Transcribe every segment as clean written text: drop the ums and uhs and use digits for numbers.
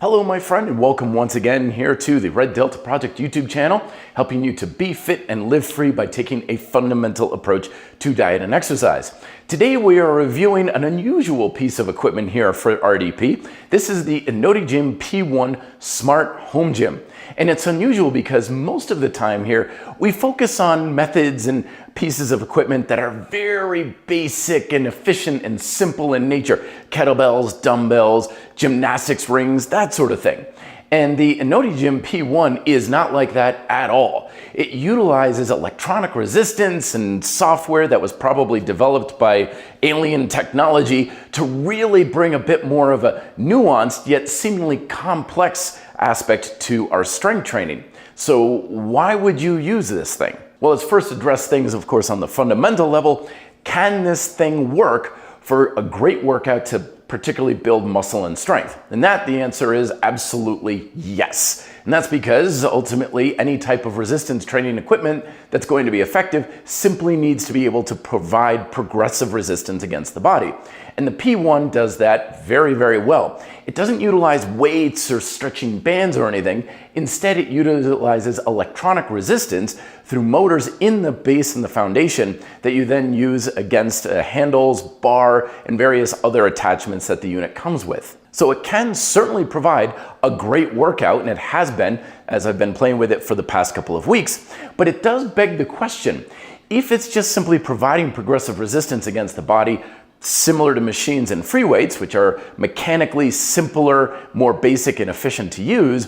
Hello my friend, and welcome once again here to the Red Delta Project YouTube channel, helping you to be fit and live free by taking a fundamental approach to diet and exercise. Today we are reviewing an unusual piece of equipment here for RDP. This is the Innodigym P1 Smart Home Gym. And it's unusual because most of the time here we focus on methods and pieces of equipment that are very basic and efficient and simple in nature. Kettlebells, dumbbells, gymnastics rings, that sort of thing. And the Innodigym P1 is not like that at all. It utilizes electronic resistance and software that was probably developed by alien technology to really bring a bit more of a nuanced yet seemingly complex aspect to our strength training. So why would you use this thing? Well, let's first address things, of course, on the fundamental level. Can this thing work for a great workout to particularly build muscle and strength? And the answer is absolutely yes. And that's because ultimately any type of resistance training equipment that's going to be effective simply needs to be able to provide progressive resistance against the body. And the P1 does that very, very well. It doesn't utilize weights or stretching bands or anything. Instead, it utilizes electronic resistance through motors in the base and the foundation that you then use against handles, bar, and various other attachments that the unit comes with. So it can certainly provide a great workout, and it has been, as I've been playing with it for the past couple of weeks. But it does beg the question, if it's just simply providing progressive resistance against the body, similar to machines and free weights, which are mechanically simpler, more basic and efficient to use,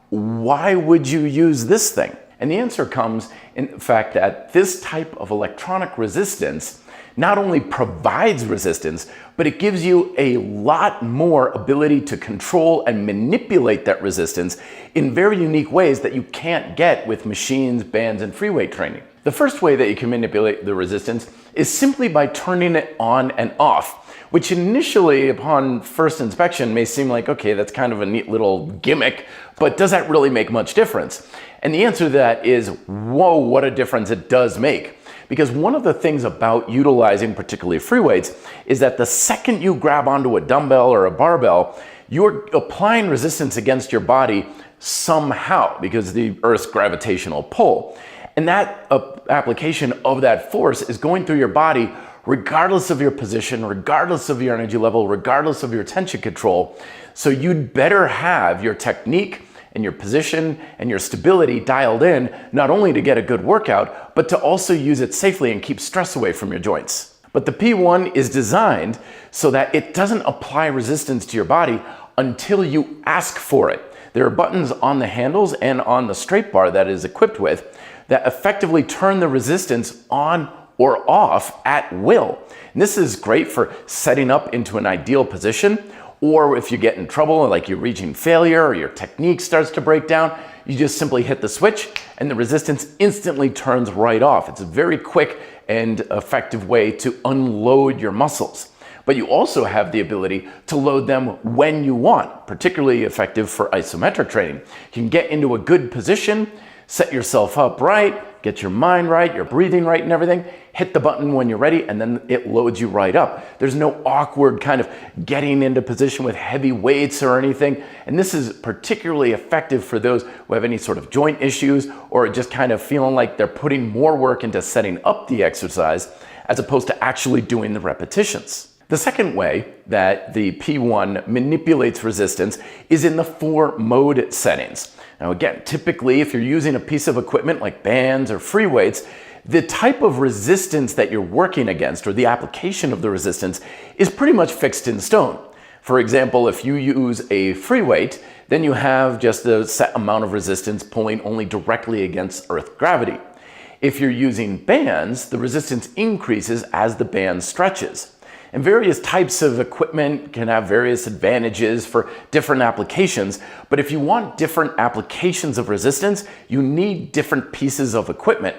why would you use this thing? And the answer comes in the fact that this type of electronic resistance not only provides resistance, but it gives you a lot more ability to control and manipulate that resistance in very unique ways that you can't get with machines, bands, and free weight training. The first way that you can manipulate the resistance is simply by turning it on and off, which initially, upon first inspection, may seem like, okay, that's kind of a neat little gimmick, but does that really make much difference? And the answer to that is, whoa, what a difference it does make. Because one of the things about utilizing particularly free weights is that the second you grab onto a dumbbell or a barbell, you're applying resistance against your body somehow because of the Earth's gravitational pull. And that application of that force is going through your body regardless of your position, regardless of your energy level, regardless of your tension control. So you'd better have your technique and your position and your stability dialed in, not only to get a good workout, but to also use it safely and keep stress away from your joints. But the P1 is designed so that it doesn't apply resistance to your body until you ask for it. There are buttons on the handles and on the straight bar that is equipped with that effectively turn the resistance on or off at will. And this is great for setting up into an ideal position, or if you get in trouble, like you're reaching failure or your technique starts to break down, you just simply hit the switch and the resistance instantly turns right off. It's a very quick and effective way to unload your muscles. But you also have the ability to load them when you want, particularly effective for isometric training. You can get into a good position, set yourself up right, get your mind right, your breathing right and everything, hit the button when you're ready, and then it loads you right up. There's no awkward kind of getting into position with heavy weights or anything. And this is particularly effective for those who have any sort of joint issues or just kind of feeling like they're putting more work into setting up the exercise as opposed to actually doing the repetitions. The second way that the P1 manipulates resistance is in the 4 mode settings. Now again, typically if you're using a piece of equipment like bands or free weights, the type of resistance that you're working against or the application of the resistance is pretty much fixed in stone. For example, if you use a free weight, then you have just a set amount of resistance pulling only directly against Earth gravity. If you're using bands, the resistance increases as the band stretches. And various types of equipment can have various advantages for different applications, but if you want different applications of resistance, you need different pieces of equipment.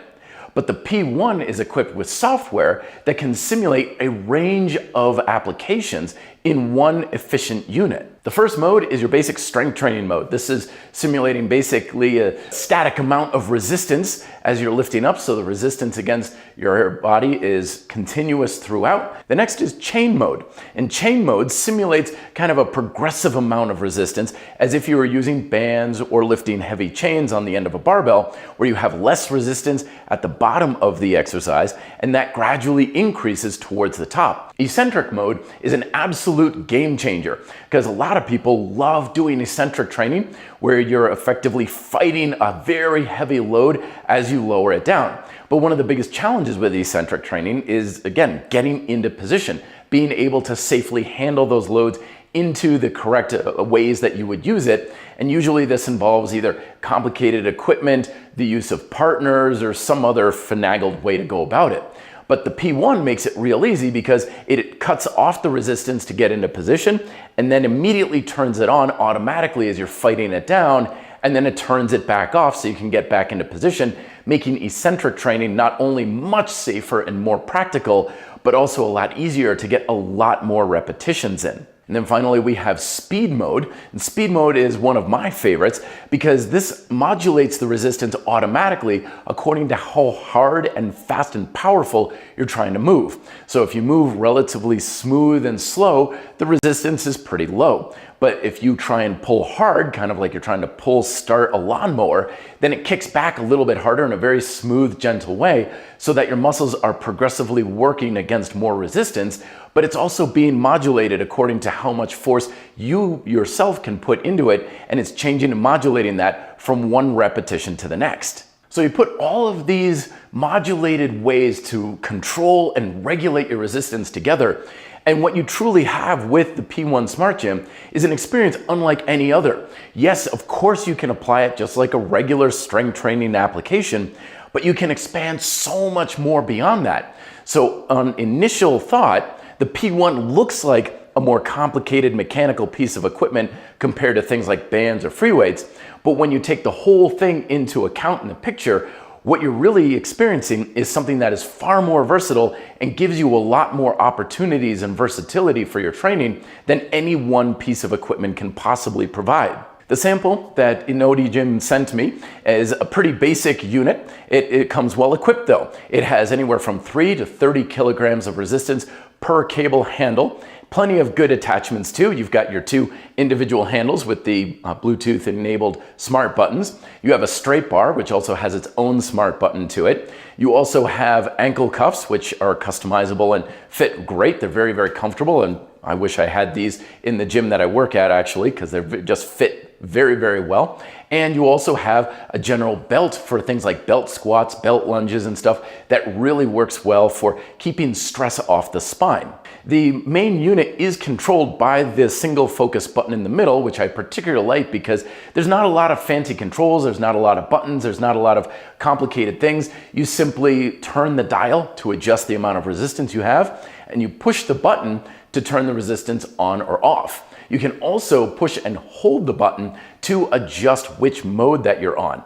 But the P1 is equipped with software that can simulate a range of applications in one efficient unit. The first mode is your basic strength training mode. This is simulating basically a static amount of resistance as you're lifting up, so the resistance against your body is continuous throughout. The next is chain mode. And chain mode simulates kind of a progressive amount of resistance as if you were using bands or lifting heavy chains on the end of a barbell, where you have less resistance at the bottom of the exercise, and that gradually increases towards the top. Eccentric mode is an absolute game changer because a lot of people love doing eccentric training where you're effectively fighting a very heavy load as you lower it down. But one of the biggest challenges with eccentric training is, again, getting into position, being able to safely handle those loads into the correct ways that you would use it. And usually this involves either complicated equipment, the use of partners, or some other finagled way to go about it. But the P1 makes it real easy because it cuts off the resistance to get into position and then immediately turns it on automatically as you're fighting it down, and then it turns it back off so you can get back into position, making eccentric training not only much safer and more practical, but also a lot easier to get a lot more repetitions in. And then finally, we have speed mode. And speed mode is one of my favorites because this modulates the resistance automatically according to how hard and fast and powerful you're trying to move. So if you move relatively smooth and slow, the resistance is pretty low. But if you try and pull hard, kind of like you're trying to start a lawnmower, then it kicks back a little bit harder in a very smooth, gentle way so that your muscles are progressively working against more resistance, but it's also being modulated according to how much force you yourself can put into it, and it's changing and modulating that from one repetition to the next. So you put all of these modulated ways to control and regulate your resistance together, and what you truly have with the P1 Smart Gym is an experience unlike any other. Yes, of course you can apply it just like a regular strength training application, but you can expand so much more beyond that. So on initial thought, the P1 looks like a more complicated mechanical piece of equipment compared to things like bands or free weights. But when you take the whole thing into account in the picture, what you're really experiencing is something that is far more versatile and gives you a lot more opportunities and versatility for your training than any one piece of equipment can possibly provide. The sample that Innodigym sent me is a pretty basic unit. It comes well equipped though. It has anywhere from 3 to 30 kilograms of resistance per cable handle. Plenty of good attachments too. You've got your 2 individual handles with the Bluetooth enabled smart buttons. You have a straight bar, which also has its own smart button to it. You also have ankle cuffs, which are customizable and fit great. They're very, very comfortable, and I wish I had these in the gym that I work at actually, because they just fit very, very well. And you also have a general belt for things like belt squats, belt lunges and stuff that really works well for keeping stress off the spine. The main unit is controlled by the single focus button in the middle, which I particularly like because there's not a lot of fancy controls, there's not a lot of buttons, there's not a lot of complicated things. You simply turn the dial to adjust the amount of resistance you have, and you push the button to turn the resistance on or off. You can also push and hold the button to adjust which mode that you're on.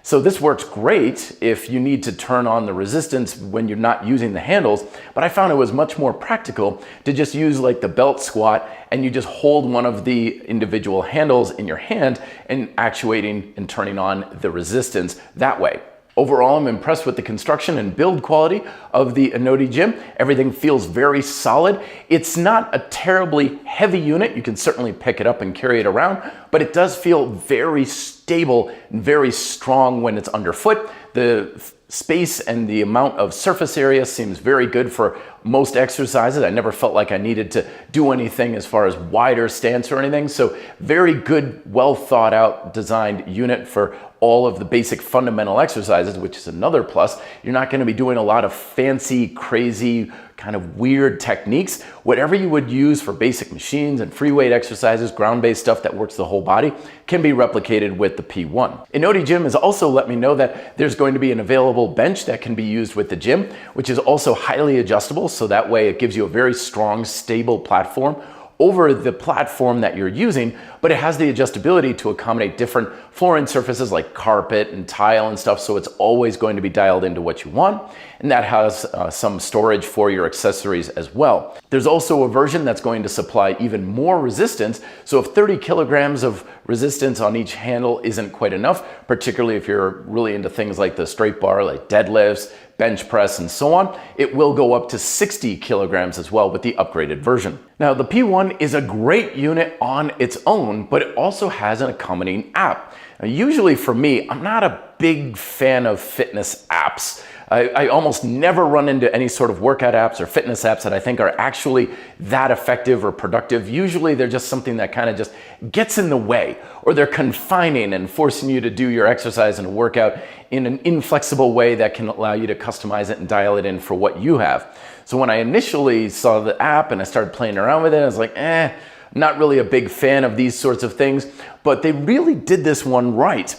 So this works great if you need to turn on the resistance when you're not using the handles, but I found it was much more practical to just use like the belt squat, and you just hold one of the individual handles in your hand and actuating and turning on the resistance that way. Overall, I'm impressed with the construction and build quality of the Innodigym. Everything feels very solid. It's not a terribly heavy unit. You can certainly pick it up and carry it around, but it does feel very stable and very strong when it's underfoot. The space and the amount of surface area seems very good for most exercises. I never felt like I needed to do anything as far as wider stance or anything. So very good, well thought out designed unit for all of the basic fundamental exercises, which is another plus. You're not going to be doing a lot of fancy, crazy, kind of weird techniques. Whatever you would use for basic machines and free weight exercises, ground-based stuff that works the whole body, can be replicated with the P1. Innodigym has also let me know that there's going to be an available bench that can be used with the gym, which is also highly adjustable, so that way it gives you a very strong, stable platform over the platform that you're using, but it has the adjustability to accommodate different flooring surfaces like carpet and tile and stuff, so it's always going to be dialed into what you want, and that has some storage for your accessories as well. There's also a version that's going to supply even more resistance. So if 30 kilograms of resistance on each handle isn't quite enough, particularly if you're really into things like the straight bar, like deadlifts, bench press, and so on, it will go up to 60 kilograms as well with the upgraded version. Now, the P1 is a great unit on its own, but it also has an accompanying app. Now, usually for me, I'm not a big fan of fitness apps. I almost never run into any sort of workout apps or fitness apps that I think are actually that effective or productive. Usually they're just something that kind of just gets in the way, or they're confining and forcing you to do your exercise and workout in an inflexible way that can allow you to customize it and dial it in for what you have. So when I initially saw the app and I started playing around with it, I was like, not really a big fan of these sorts of things, but they really did this one right.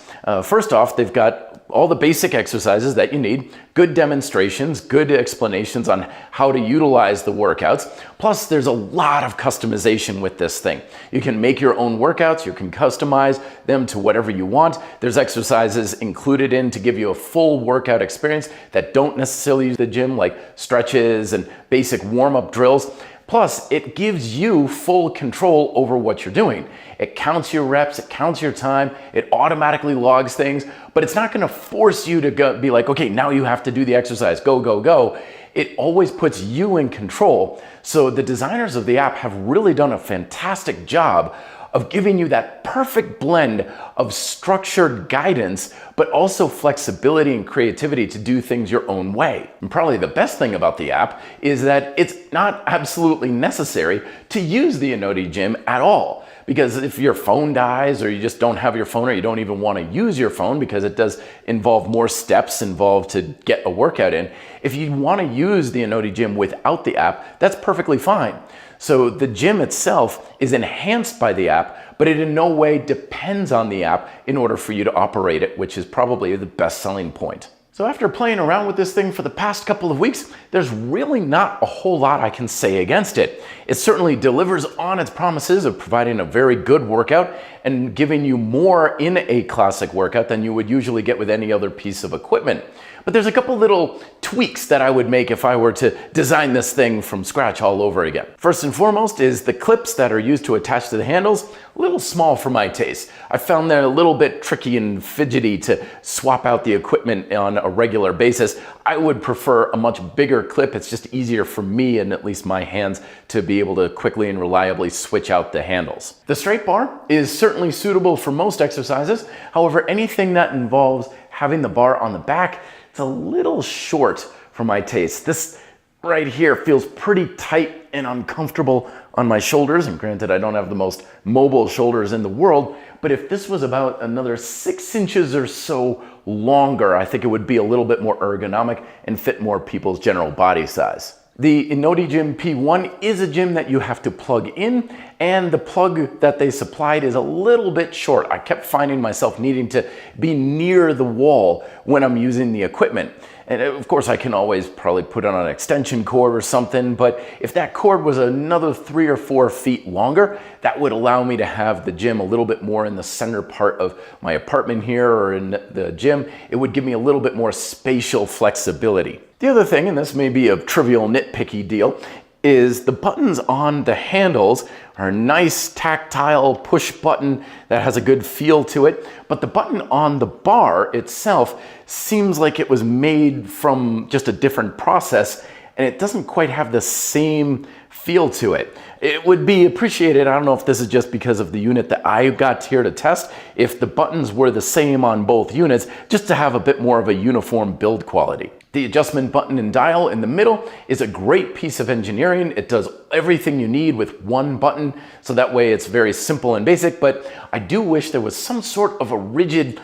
First off, they've got all the basic exercises that you need, good demonstrations, good explanations on how to utilize the workouts. Plus, there's a lot of customization with this thing. You can make your own workouts, you can customize them to whatever you want. There's exercises included in to give you a full workout experience that don't necessarily use the gym, like stretches and basic warm-up drills. Plus, it gives you full control over what you're doing. It counts your reps, it counts your time, it automatically logs things, but it's not gonna force you to be like, okay, now you have to do the exercise, go, go, go. It always puts you in control. So the designers of the app have really done a fantastic job of giving you that perfect blend of structured guidance, but also flexibility and creativity to do things your own way. And probably the best thing about the app is that it's not absolutely necessary to use the Innodigym at all. Because if your phone dies, or you just don't have your phone, or you don't even want to use your phone because it does involve more steps involved to get a workout in, if you want to use the Innodigym without the app, that's perfectly fine. So the gym itself is enhanced by the app, but it in no way depends on the app in order for you to operate it, which is probably the best selling point. So after playing around with this thing for the past couple of weeks, there's really not a whole lot I can say against it. It certainly delivers on its promises of providing a very good workout and giving you more in a classic workout than you would usually get with any other piece of equipment. But there's a couple little tweaks that I would make if I were to design this thing from scratch all over again. First and foremost is the clips that are used to attach to the handles, a little small for my taste. I found they're a little bit tricky and fidgety to swap out the equipment on a regular basis. I would prefer a much bigger clip. It's just easier for me and at least my hands to be able to quickly and reliably switch out the handles. The straight bar is certainly suitable for most exercises. However, anything that involves having the bar on the back, it's a little short for my taste. This right here feels pretty tight and uncomfortable on my shoulders. And granted, I don't have the most mobile shoulders in the world, but if this was about another 6 inches or so longer, I think it would be a little bit more ergonomic and fit more people's general body size. The Innodigym P1 is a gym that you have to plug in, and the plug that they supplied is a little bit short. I kept finding myself needing to be near the wall when I'm using the equipment. And of course, I can always probably put on an extension cord or something, but if that cord was another 3 or 4 feet longer, that would allow me to have the gym a little bit more in the center part of my apartment here or in the gym. It would give me a little bit more spatial flexibility. The other thing, and this may be a trivial nitpicky deal, is the buttons on the handles are a nice tactile push button that has a good feel to it, but the button on the bar itself seems like it was made from just a different process, and it doesn't quite have the same feel to it. It would be appreciated, I don't know if this is just because of the unit that I got here to test, if the buttons were the same on both units, just to have a bit more of a uniform build quality. The adjustment button and dial in the middle is a great piece of engineering. It does everything you need with one button, so that way it's very simple and basic, but I do wish there was some sort of a rigid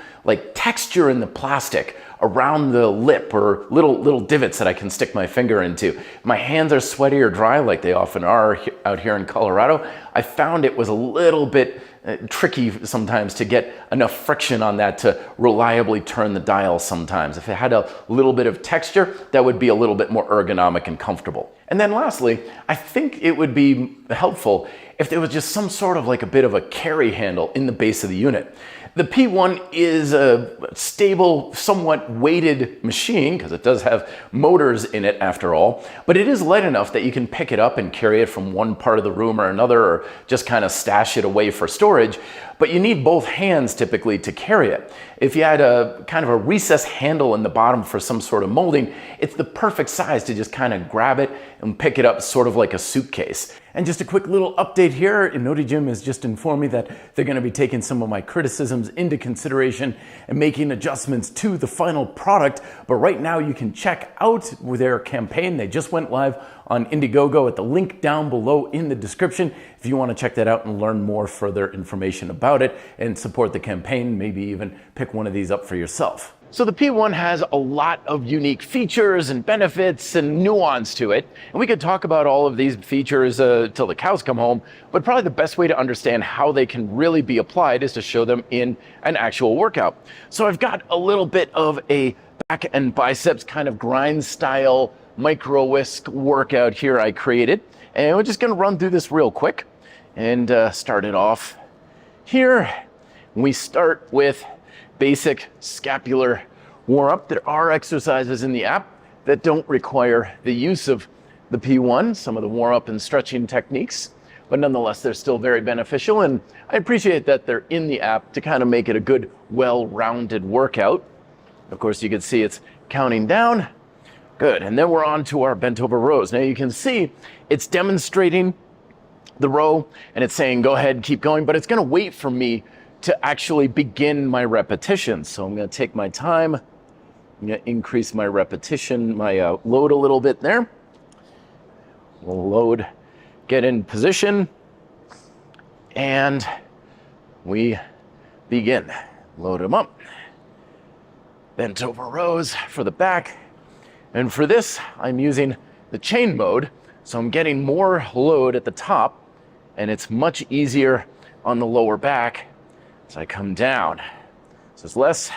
texture in the plastic around the lip, or little divots that I can stick my finger into. My hands are sweaty or dry like they often are out here in Colorado. I found it was a little bit tricky sometimes to get enough friction on that to reliably turn the dial sometimes. If it had a little bit of texture, that would be a little bit more ergonomic and comfortable. And then lastly, I think it would be helpful if there was just some sort of like a bit of a carry handle in the base of the unit. The P1 is a stable, somewhat weighted machine because it does have motors in it after all, but it is light enough that you can pick it up and carry it from one part of the room or another, or just kind of stash it away for storage. But you need both hands typically to carry it. If you had a kind of a recessed handle in the bottom for some sort of molding, it's the perfect size to just kind of grab it and pick it up sort of like a suitcase. And just a quick little update here, Innodigym has just informed me that they're going to be taking some of my criticisms into consideration and making adjustments to the final product. But right now you can check out their campaign. They just went live on Indiegogo at the link down below in the description if you want to check that out and learn more further information about it and support the campaign, maybe even pick one of these up for yourself. So the P1 has a lot of unique features and benefits and nuance to it. And we could talk about all of these features till the cows come home, but probably the best way to understand how they can really be applied is to show them in an actual workout. So I've got a little bit of a back and biceps kind of grind style micro whisk workout here I created. And we're just gonna run through this real quick and start it off here. We start with basic scapular warm-up. There are exercises in the app that don't require the use of the P1, some of the warm-up and stretching techniques, but nonetheless, they're still very beneficial. And I appreciate that they're in the app to kind of make it a good, well-rounded workout. Of course, you can see it's counting down. Good, and then we're on to our bent over rows. Now you can see it's demonstrating the row and it's saying, go ahead, keep going, but it's gonna wait for me to actually begin my repetition. So I'm gonna take my time. I'm gonna increase my repetition, my load a little bit there. We'll load, get in position, and we begin. Load them up. Bent over rows for the back. And for this, I'm using the chain mode. So I'm getting more load at the top, and it's much easier on the lower back as I come down. So it's less,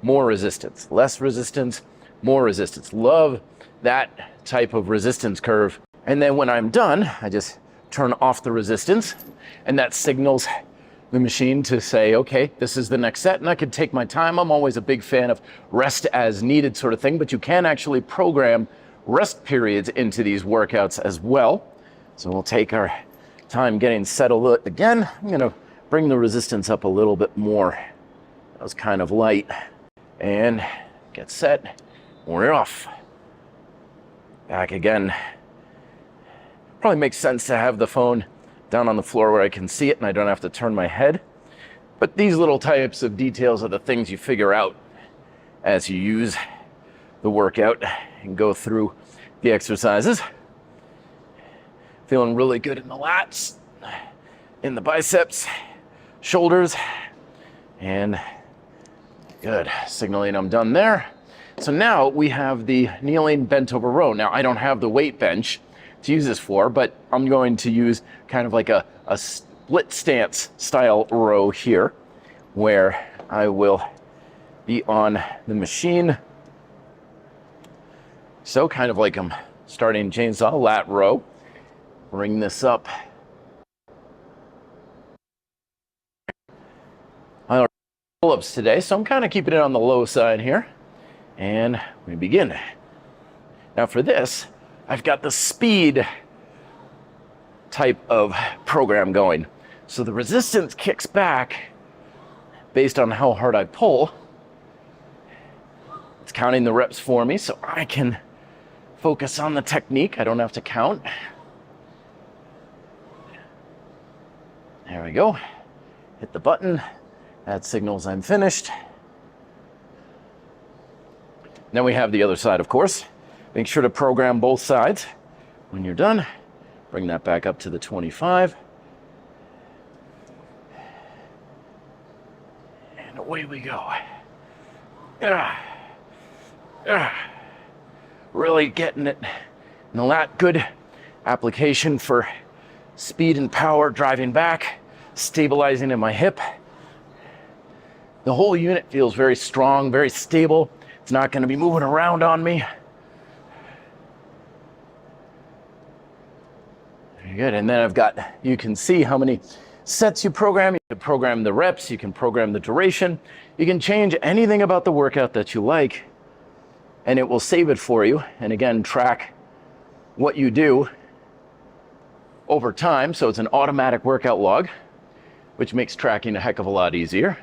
more resistance, less resistance, more resistance. Love that type of resistance curve. And then when I'm done, I just turn off the resistance, and that signals the machine to say, okay, this is the next set, and I can take my time. I'm always a big fan of rest as needed sort of thing, but you can actually program rest periods into these workouts as well. So we'll take our time getting settled again. I'm gonna bring the resistance up a little bit more. That was kind of light. And get set, we're off. Back again. Probably makes sense to have the phone down on the floor where I can see it and I don't have to turn my head. But these little types of details are the things you figure out as you use the workout and go through the exercises. Feeling really good in the lats, in the biceps, shoulders, and good, signaling I'm done there. So now we have the kneeling bent over row. Now I don't have the weight bench to use this for, but I'm going to use kind of like a split stance style row here where I will be on the machine. So kind of like I'm starting chainsaw lat row. Bring this up. I don't pull-ups today, so I'm kind of keeping it on the low side here. And we begin. Now for this, I've got the speed type of program going. So the resistance kicks back based on how hard I pull. It's counting the reps for me, so I can focus on the technique. I don't have to count. There we go. Hit the button. That signals I'm finished. Then we have the other side, of course. Make sure to program both sides. When you're done, bring that back up to the 25. And away we go. Really getting it in the lat. Good application for speed and power, driving back, stabilizing in my hip. The whole unit feels very strong, very stable. It's not going to be moving around on me. Very good. And then you can see how many sets you program. You can program the reps, you can program the duration. You can change anything about the workout that you like, and it will save it for you. And again, track what you do over time. So it's an automatic workout log, which makes tracking a heck of a lot easier.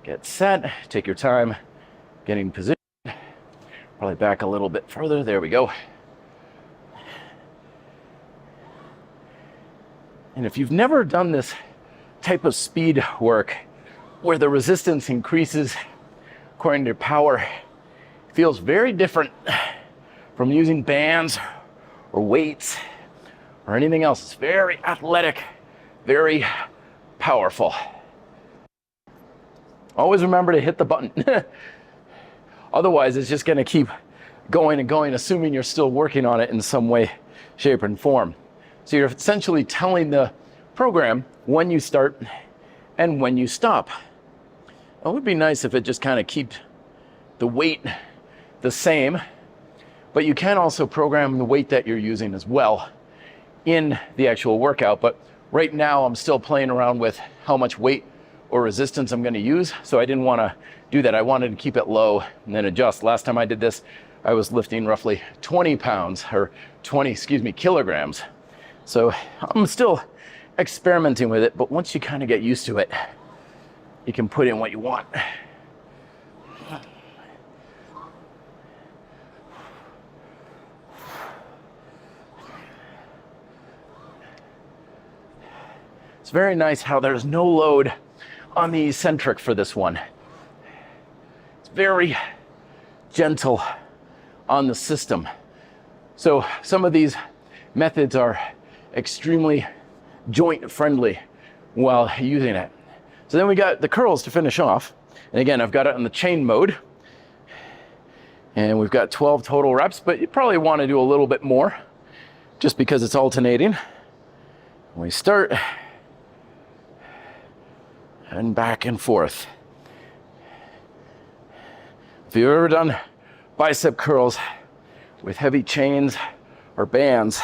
Get set, take your time getting positioned. Probably back a little bit further. There we go. And if you've never done this type of speed work where the resistance increases according to your power, it feels very different from using bands or weights or anything else. It's very athletic, very powerful. Always remember to hit the button. Otherwise, it's just going to keep going and going, assuming you're still working on it in some way, shape, and form. So you're essentially telling the program when you start and when you stop. It would be nice if it just kind of keeps the weight the same, but you can also program the weight that you're using as well in the actual workout. But right now I'm still playing around with how much weight or resistance I'm going to use, so I didn't want to do that. I wanted to keep it low and then adjust. Last time I did this, I was lifting roughly 20 pounds or 20 kilograms. So I'm still experimenting with it, but once you kind of get used to it, you can put in what you want. It's very nice how there's no load on the eccentric for this one. It's very gentle on the system. So some of these methods are extremely joint friendly while using it. So then we got the curls to finish off. And again, I've got it in the chain mode. And we've got 12 total reps, but you probably want to do a little bit more just because it's alternating. We start and back and forth. If you've ever done bicep curls with heavy chains or bands,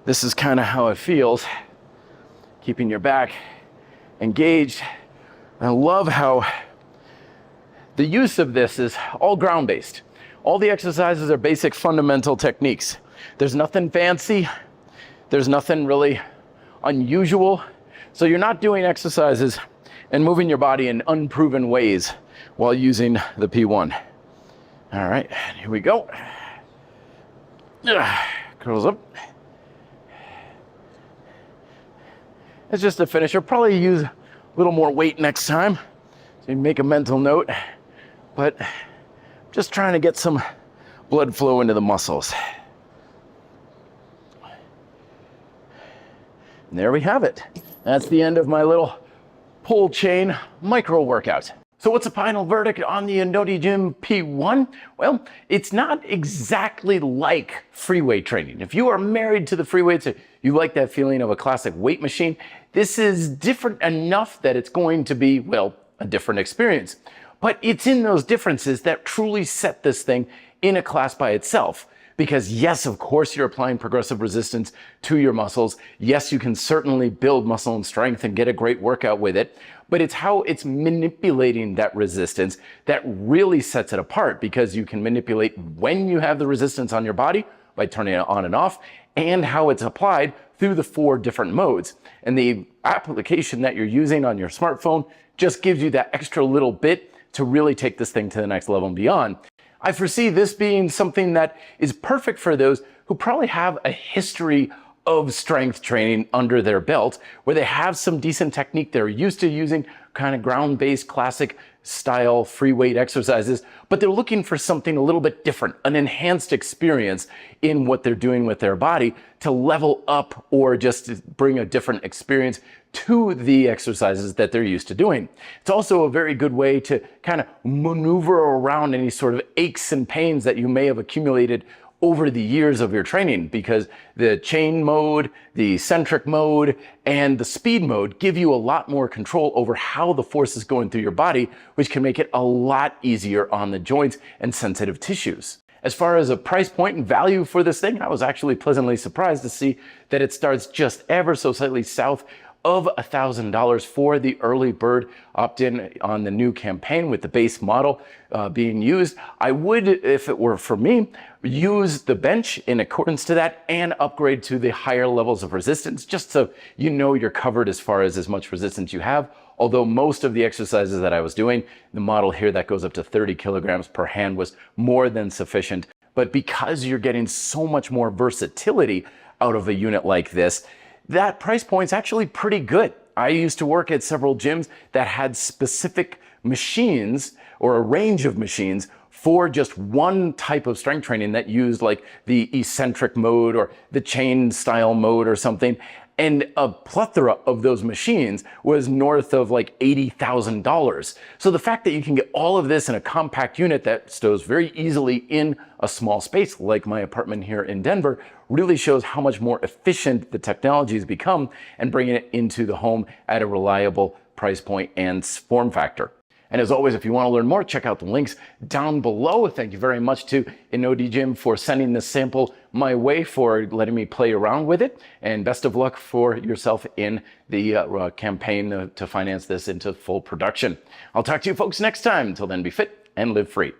this is kind of how it feels, keeping your back engaged. And I love how the use of this is all ground-based. All the exercises are basic fundamental techniques. There's nothing fancy. There's nothing really unusual. So you're not doing exercises and moving your body in unproven ways while using the P1. All right, here we go. Curls up. It's just a finisher. Probably use a little more weight next time. So you make a mental note, but just trying to get some blood flow into the muscles. And there we have it. That's the end of my little pull chain micro workout. So what's the final verdict on the Innodigym P1? Well, it's not exactly like free weight training. If you are married to the free weights, you like that feeling of a classic weight machine, this is different enough that it's going to be, well, a different experience. But it's in those differences that truly set this thing in a class by itself. Because yes, of course, you're applying progressive resistance to your muscles. Yes, you can certainly build muscle and strength and get a great workout with it, but it's how it's manipulating that resistance that really sets it apart, because you can manipulate when you have the resistance on your body by turning it on and off, and how it's applied through the 4 different modes. And the application that you're using on your smartphone just gives you that extra little bit to really take this thing to the next level and beyond. I foresee this being something that is perfect for those who probably have a history of strength training under their belt, where they have some decent technique they're used to using, kind of ground-based classic style free weight exercises, but they're looking for something a little bit different, an enhanced experience in what they're doing with their body to level up or just to bring a different experience to the exercises that they're used to doing. It's also a very good way to kind of maneuver around any sort of aches and pains that you may have accumulated over the years of your training, because the chain mode, the centric mode, and the speed mode give you a lot more control over how the force is going through your body, which can make it a lot easier on the joints and sensitive tissues. As far as a price point and value for this thing, I was actually pleasantly surprised to see that it starts just ever so slightly south of $1,000 for the early bird opt-in on the new campaign with the base model being used. I would, if it were for me, use the bench in accordance to that and upgrade to the higher levels of resistance, just so you know you're covered as far as much resistance you have. Although most of the exercises that I was doing, the model here that goes up to 30 kilograms per hand was more than sufficient. But because you're getting so much more versatility out of a unit like this, that price point's actually pretty good. I used to work at several gyms that had specific machines or a range of machines for just one type of strength training that used like the eccentric mode or the chain style mode or something. And a plethora of those machines was north of like $80,000. So the fact that you can get all of this in a compact unit that stows very easily in a small space like my apartment here in Denver really shows how much more efficient the technology has become and bringing it into the home at a reliable price point and form factor. And as always, if you want to learn more, check out the links down below. Thank you very much to Innodigym for sending this sample my way, for letting me play around with it. And best of luck for yourself in the campaign to finance this into full production. I'll talk to you folks next time. Until then, be fit and live free.